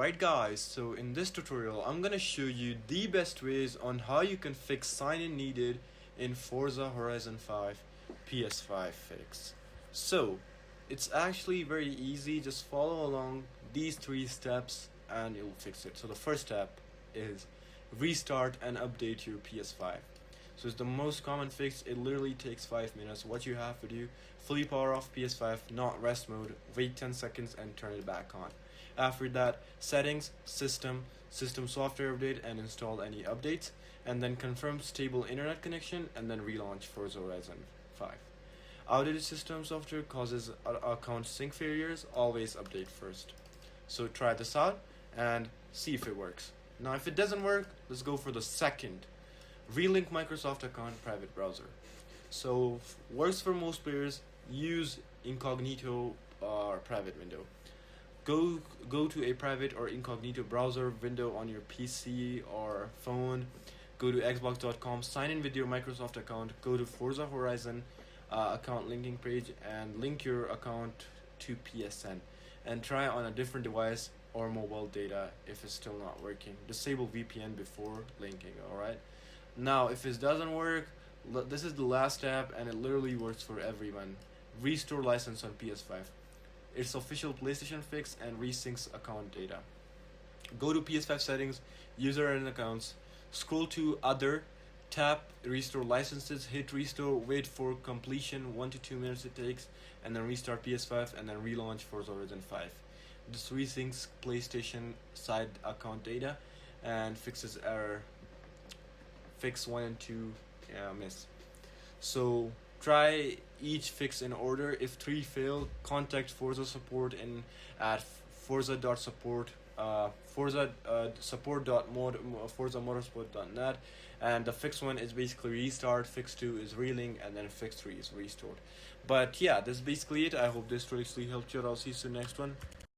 Alright guys, so in this tutorial I'm gonna show you the best ways on how you can fix sign-in needed in Forza Horizon 5 PS5 fix. So it's actually very easy, just follow along these 3 steps and you'll fix it. So the first step is restart and update your PS5. So it's the most common fix. It literally takes 5 minutes. What you have to do, fully power off PS5, not rest mode, wait 10 seconds and turn it back on. After that, settings, system software update and install any updates, and then confirm stable internet connection and then relaunch Forza Horizon 5. Outdated system software causes account sync failures, always update first. So try this out and see if it works. Now if it doesn't work, let's go for the second. Relink Microsoft account private browser. So works for most players. Use incognito or private window. Go to a private or incognito browser window on your PC or phone. Go to xbox.com, sign in with your Microsoft account, go to Forza Horizon account linking page and link your account to PSN and try on a different device or mobile data. If it's still not working, disable VPN before linking. Alright, now if it doesn't work, this is the last step and it literally works for everyone. Restore license on PS5. It's official PlayStation fix and resyncs account data. Go to PS5 settings, user and accounts, scroll to other, tap restore licenses, hit restore, wait for completion, 1 to 2 minutes it takes, and then restart PS5 and then relaunch Forza Horizon 5. This resyncs PlayStation side account data and fixes error. Fix 1 and 2 miss. So try each fix in order. If 3 fail, contact Forza support at forza.support forzamotorsport.net, and the fix 1 is basically restart, fix 2 is relink, and then fix 3 is restored. But yeah, this is basically it. I hope this really helped you out. I'll see you soon next one.